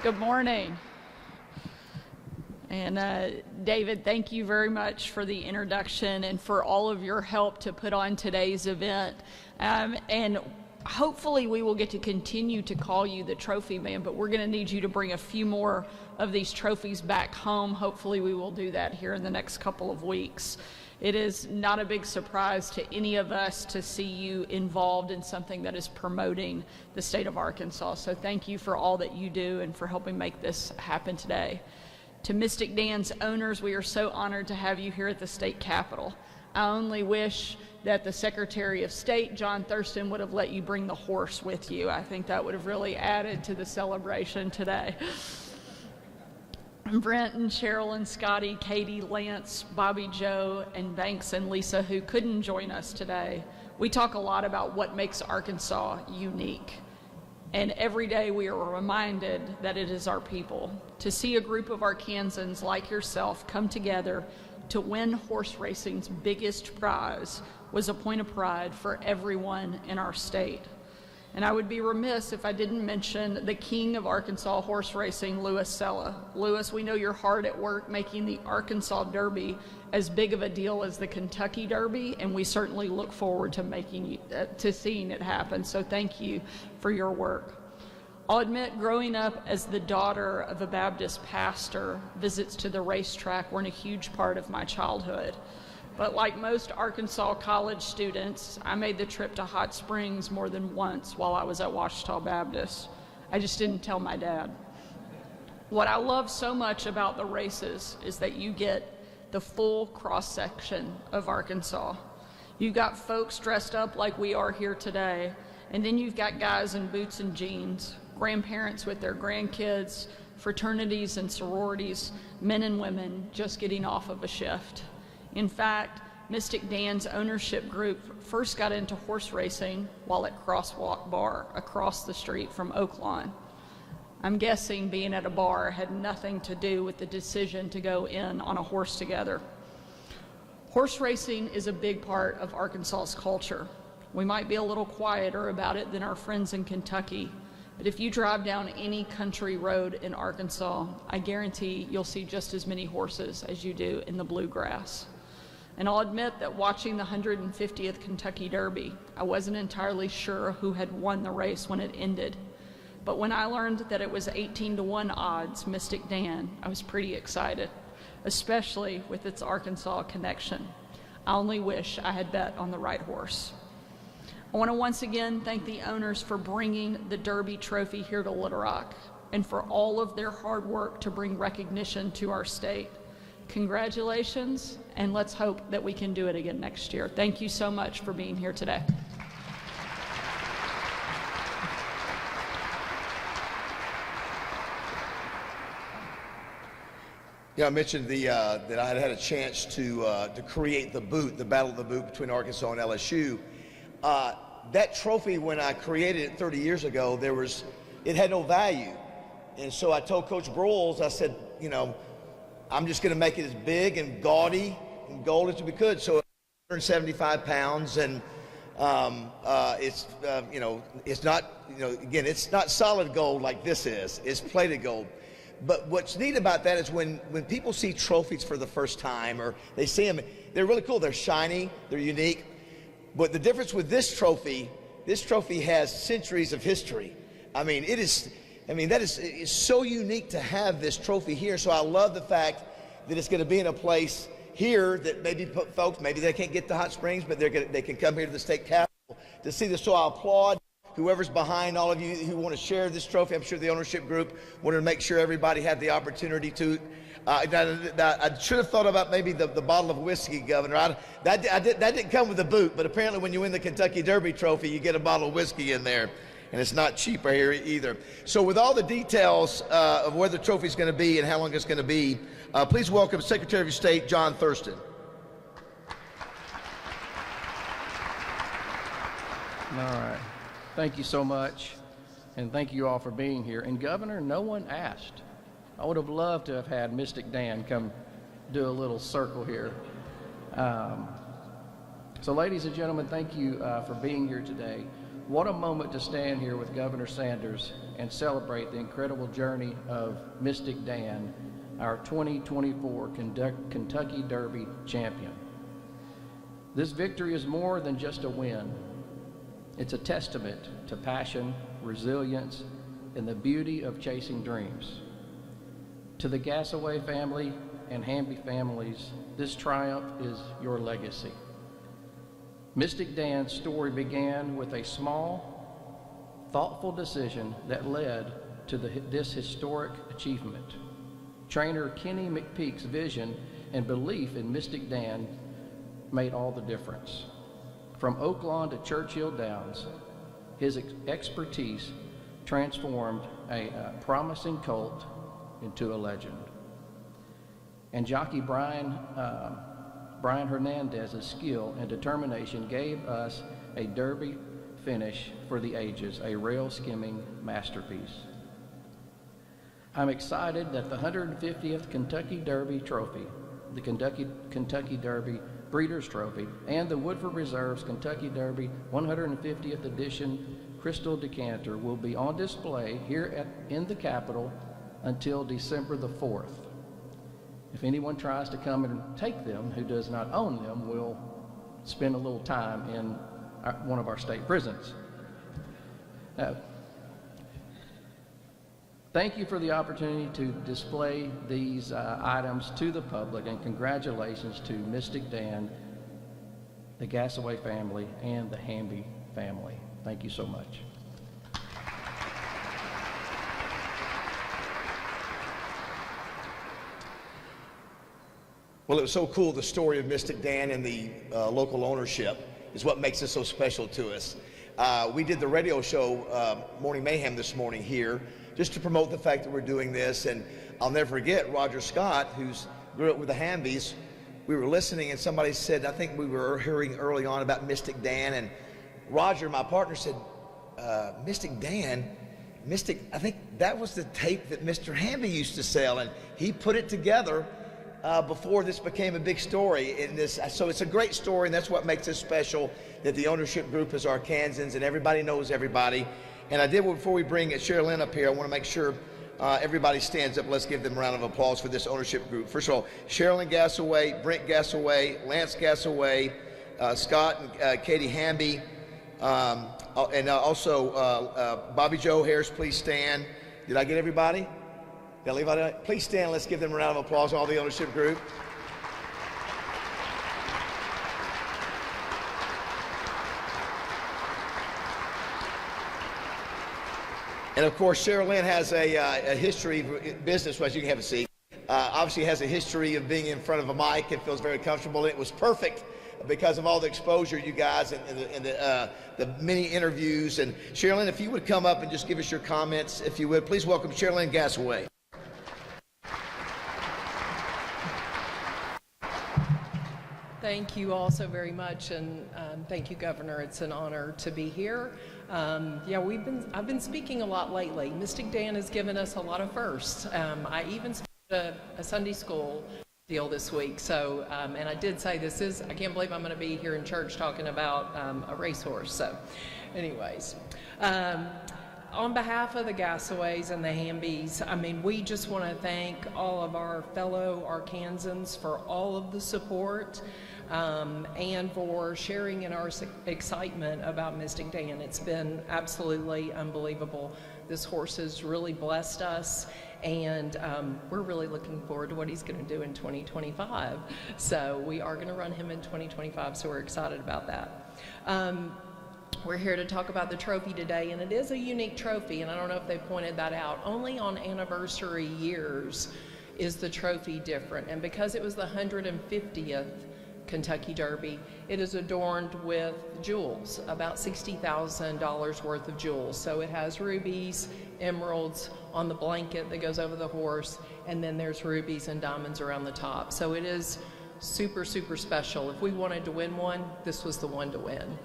Good morning. And David, thank you very much for the introduction and for all of your help to put on today's event. And hopefully we will get to continue to call you the trophy man, but we're going to need you to bring a few more of these trophies back home. Hopefully we will do that here in the next couple of weeks. It is not a big surprise to any of us to see you involved in something that is promoting the state of Arkansas. So thank you for all that you do and for helping make this happen today. To Mystic Dan's owners, we are so honored to have you here at the state capitol. I only wish that the Secretary of State, John Thurston, would have let you bring the horse with you. I think that would have really added to the celebration today. Brent and Cheryl and Scotty, Katie, Lance, Bobby, Joe, and Banks and Lisa, who couldn't join us today. We talk a lot about what makes Arkansas unique. And every day we are reminded that it is our people. To see a group of Arkansans like yourself come together to win horse racing's biggest prize was a point of pride for everyone in our state. And I would be remiss if I didn't mention the king of Arkansas horse racing, Louis Sella. Louis, we know you're hard at work making the Arkansas Derby as big of a deal as the Kentucky Derby, and we certainly look forward to seeing it happen. So thank you for your work. I'll admit, growing up as the daughter of a Baptist pastor, visits to the racetrack weren't a huge part of my childhood. But like most Arkansas college students, I made the trip to Hot Springs more than once while I was at Ouachita Baptist. I just didn't tell my dad. What I love so much about the races is that you get the full cross-section of Arkansas. You've got folks dressed up like we are here today, and then you've got guys in boots and jeans, grandparents with their grandkids, fraternities and sororities, men and women just getting off of a shift. In fact, Mystic Dan's ownership group first got into horse racing while at Crosswalk Bar across the street from Oaklawn. I'm guessing being at a bar had nothing to do with the decision to go in on a horse together. Horse racing is a big part of Arkansas's culture. We might be a little quieter about it than our friends in Kentucky, but if you drive down any country road in Arkansas, I guarantee you'll see just as many horses as you do in the bluegrass. And I'll admit that watching the 150th Kentucky Derby, I wasn't entirely sure who had won the race when it ended. But when I learned that it was 18-1 odds, Mystic Dan, I was pretty excited, especially with its Arkansas connection. I only wish I had bet on the right horse. I want to once again thank the owners for bringing the Derby trophy here to Little Rock and for all of their hard work to bring recognition to our state. Congratulations, and let's hope that we can do it again next year. Thank you so much for being here today. Yeah, I mentioned that I had a chance to create the boot, the Battle of the Boot between Arkansas and LSU. That trophy, when I created it 30 years ago, it had no value. And so I told Coach Broyles, I said, you know, I'm just going to make it as big and gaudy and gold as we could. So 175 pounds, and it's not, again, it's not solid gold like this is. It's plated gold. But what's neat about that is when people see trophies for the first time, or they see them, they're really cool. They're shiny, they're unique. But the difference with this trophy has centuries of history. I mean, it's so unique to have this trophy here. So I love the fact that it's going to be in a place here that maybe folks, maybe they can't get to Hot Springs, but they can come here to the state capitol to see this. So I applaud whoever's behind all of you who want to share this trophy. I'm sure the ownership group wanted to make sure everybody had the opportunity to. I should have thought about maybe the bottle of whiskey, Governor. That didn't come with the boot, but apparently when you win the Kentucky Derby trophy, you get a bottle of whiskey in there. And it's not cheaper here either. So with all the details of where the trophy's going to be and how long it's going to be, please welcome Secretary of State John Thurston. All right. Thank you so much, and thank you all for being here. And Governor, no one asked. I would have loved to have had Mystic Dan come do a little circle here. So ladies and gentlemen, thank you for being here today. what a moment to stand here with Governor Sanders and celebrate the incredible journey of Mystic Dan, our 2024 Kentucky Derby champion. This victory is more than just a win. It's a testament to passion, resilience, and the beauty of chasing dreams. To the Gassaway family and Hamby families, this triumph is your legacy. Mystic Dan's story began with a small, thoughtful decision that led to this historic achievement. Trainer Kenny McPeak's vision and belief in Mystic Dan made all the difference. From Oaklawn to Churchill Downs, his expertise transformed a promising colt into a legend. And jockey Brian Hernandez's skill and determination gave us a Derby finish for the ages, a rail skimming masterpiece. I'm excited that the 150th Kentucky Derby Trophy, the Kentucky Derby Breeders' Trophy, and the Woodford Reserve's Kentucky Derby 150th Edition Crystal Decanter will be on display here in the Capitol until December the 4th. If anyone tries to come and take them who does not own them, we'll spend a little time in one of our state prisons. Thank you for the opportunity to display these items to the public, and congratulations to Mystic Dan, the Gassaway family, and the Hamby family. Thank you so much. Well, it was so cool. The story of Mystic Dan and the local ownership is what makes it so special to us. We did the radio show, Morning Mayhem, this morning here, just to promote the fact that we're doing this. And I'll never forget Roger Scott, who's grew up with the Hambys. We were listening and somebody said, I think we were hearing early on about Mystic Dan, and Roger, my partner, said, Mystic Dan, I think that was the tape that Mr. Hamby used to sell, and he put it together before this became a big story. So it's a great story, and that's what makes it special, that the ownership group is Arkansans and everybody knows everybody. And before we bring Sherilyn up here, I want to make sure everybody stands up. Let's give them a round of applause for this ownership group. First of all, Sherilyn Gassaway, Brent Gassaway, Lance Gassaway, Scott and Katie Hamby, and also Bobby Joe Harris, please stand. Did I get everybody? Did I leave out? Please stand. Let's give them a round of applause, all the ownership group. And of course, Sherilyn has a history of business, as you can have a seat. Obviously has a history of being in front of a mic and feels very comfortable. It was perfect because of all the exposure, you guys, and the many interviews. And Sherilyn, if you would come up and just give us your comments, if you would. Please welcome Sherilyn Gassaway. Thank you all so very much, and thank you, Governor. It's an honor to be here. I've been speaking a lot lately. Mystic Dan has given us a lot of firsts. I even spoke at a Sunday school deal this week. So, and I did say I can't believe I'm going to be here in church talking about a racehorse. So, anyways. On behalf of the Gassaways and the Hambys, we just want to thank all of our fellow Arkansans for all of the support and for sharing in our excitement about Mystic Dan. It's been absolutely unbelievable. This horse has really blessed us, and we're really looking forward to what he's going to do in 2025. So we are going to run him in 2025, so we're excited about that. We're here to talk about the trophy today, and it is a unique trophy, and I don't know if they pointed that out. Only on anniversary years is the trophy different, and because it was the 150th Kentucky Derby, it is adorned with jewels, about $60,000 worth of jewels. So it has rubies, emeralds on the blanket that goes over the horse, and then there's rubies and diamonds around the top. So it is super, super special. If we wanted to win one, this was the one to win.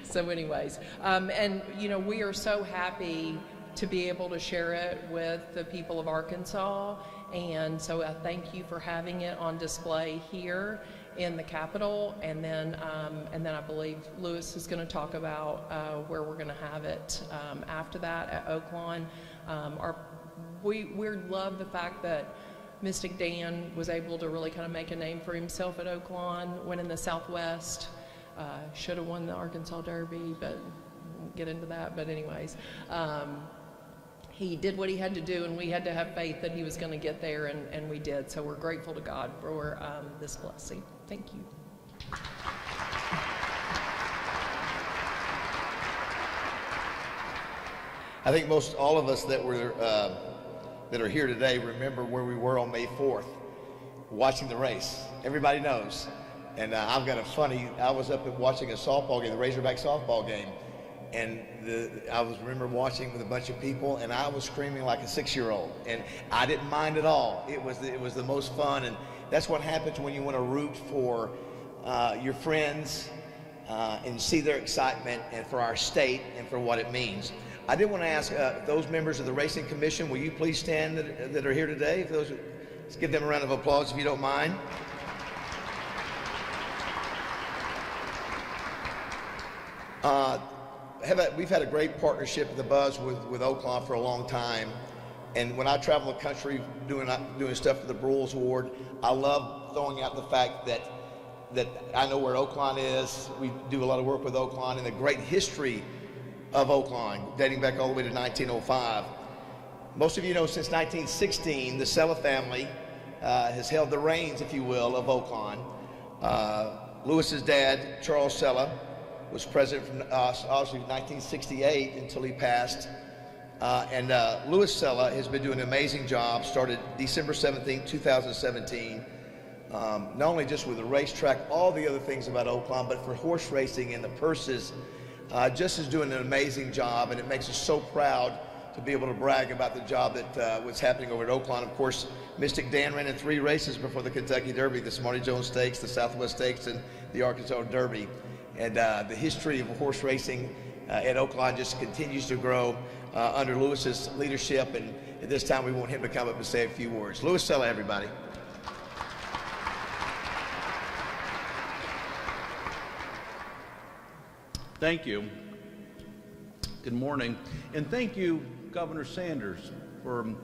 So anyways, and we are so happy to be able to share it with the people of Arkansas, and so I thank you for having it on display here. in the Capitol, and then I believe Lewis is going to talk about where we're going to have it after that at Oaklawn. We love the fact that Mystic Dan was able to really kind of make a name for himself at Oaklawn, went in the Southwest, should have won the Arkansas Derby, but won't get into that. But anyways, he did what he had to do, and we had to have faith that he was going to get there, and we did. So we're grateful to God for this blessing. Thank you. I think most all of us that are here today remember where we were on May 4th, watching the race. Everybody knows. And I've got a funny, I was up and watching a softball game, the Razorback softball game, and I remember watching with a bunch of people, and I was screaming like a 6-year-old, and I didn't mind at all. It was the most fun, and that's what happens when you want to root for your friends and see their excitement, and for our state and for what it means. I did want to ask those members of the Racing Commission, will you please stand that are here today? Let's give them a round of applause if you don't mind. We've had a great partnership at the Buzz with Oaklawn for a long time, and when I travel the country doing stuff for the Brules Award, I love throwing out the fact that I know where Oaklawn is. We do a lot of work with Oaklawn and the great history of Oaklawn, dating back all the way to 1905. Most of you know since 1916, the Sella family has held the reins, if you will, of Oaklawn. Lewis's dad, Charles Sella, was president from obviously 1968 until he passed. And Lewis Sella has been doing an amazing job, started December 17, 2017. Not only just with the racetrack, all the other things about Oaklawn, but for horse racing and the purses, just is doing an amazing job, and it makes us so proud to be able to brag about the job that was happening over at Oaklawn. Of course, Mystic Dan ran in 3 races before the Kentucky Derby, the Smarty Jones Stakes, the Southwest Stakes, and the Arkansas Derby. And the history of horse racing at Oaklawn just continues to grow under Lewis's leadership, and at this time we want him to come up and say a few words. Lewis Sella, everybody. Thank you. Good morning. And thank you, Governor Sanders, for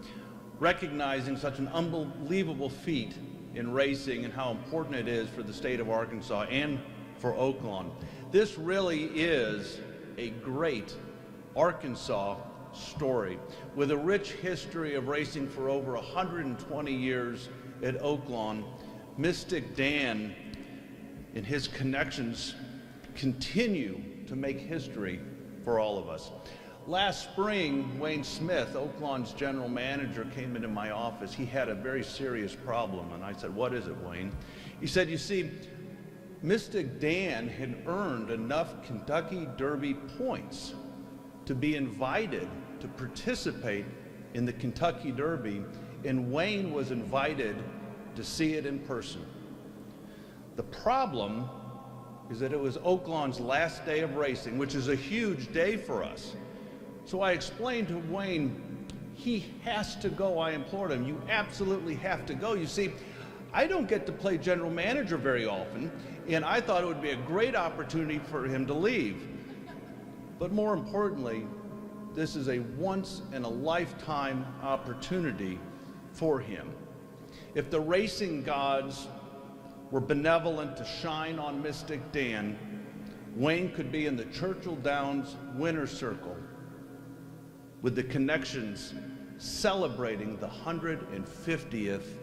recognizing such an unbelievable feat in racing and how important it is for the state of Arkansas and for Oaklawn. This really is a great Arkansas story with a rich history of racing for over 120 years at Oaklawn. Mystic Dan and his connections continue to make history for all of us. Last spring, Wayne Smith, Oaklawn's general manager, came into my office. He had a very serious problem, and I said, "What is it, Wayne?" He said, "You see, Mystic Dan had earned enough Kentucky Derby points to be invited to participate in the Kentucky Derby, and Wayne was invited to see it in person. The problem is that it was Oaklawn's last day of racing, which is a huge day for us. So I explained to Wayne, he has to go. I implored him, you absolutely have to go. You see, I don't get to play general manager very often, and I thought it would be a great opportunity for him to leave. But more importantly, this is a once-in-a-lifetime opportunity for him. If the racing gods were benevolent to shine on Mystic Dan, Wayne could be in the Churchill Downs winner's circle with the connections celebrating the 150th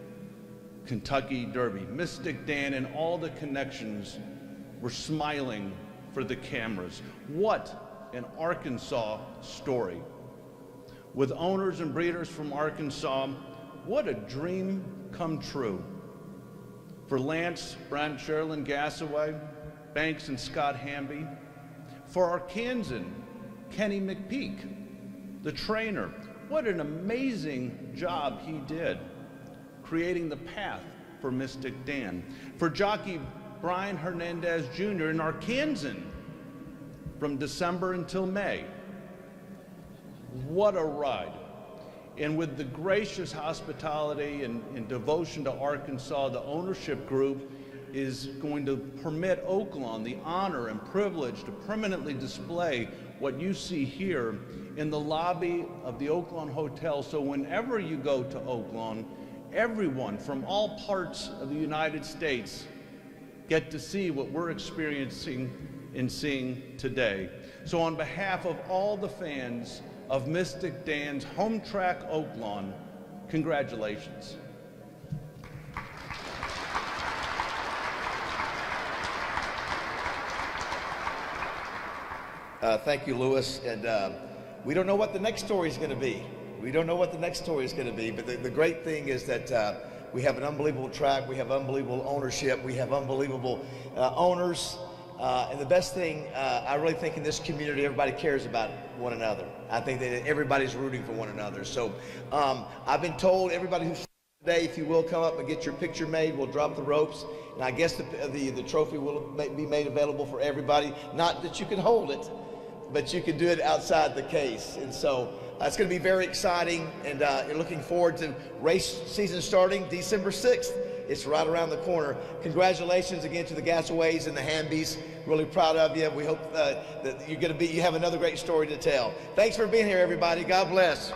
Kentucky Derby. Mystic Dan and all the connections were smiling for the cameras. What an Arkansas story. With owners and breeders from Arkansas, what a dream come true. For Lance, Brent, Sherilyn Gassaway, Banks and Scott Hamby. For Arkansan, Kenny McPeak, the trainer. What an amazing job he did, creating the path for Mystic Dan. For jockey Brian Hernandez Jr. in Arkansan from December until May. What a ride. And with the gracious hospitality and devotion to Arkansas, the ownership group is going to permit Oaklawn the honor and privilege to permanently display what you see here in the lobby of the Oaklawn Hotel. So whenever you go to Oaklawn, everyone from all parts of the United States get to see what we're experiencing and seeing today. So on behalf of all the fans of Mystic Dan's home track Oaklawn, congratulations. Thank you, Lewis. And we don't know what the next story is going to be. We don't know what the next story is going to be, but the great thing is that we have an unbelievable track, we have unbelievable ownership, we have unbelievable owners, and the best thing, I really think in this community, everybody cares about one another. I think that everybody's rooting for one another. So I've been told, everybody who's today, if you will, come up and get your picture made, we'll drop the ropes, and I guess the trophy will be made available for everybody. Not that you can hold it, but you can do it outside the case. And so it's going to be very exciting, and looking forward to race season starting December 6th. It's right around the corner. Congratulations again to the Gasaways and the Hambies. Really proud of you. We hope that you have another great story to tell. Thanks for being here, everybody. God bless.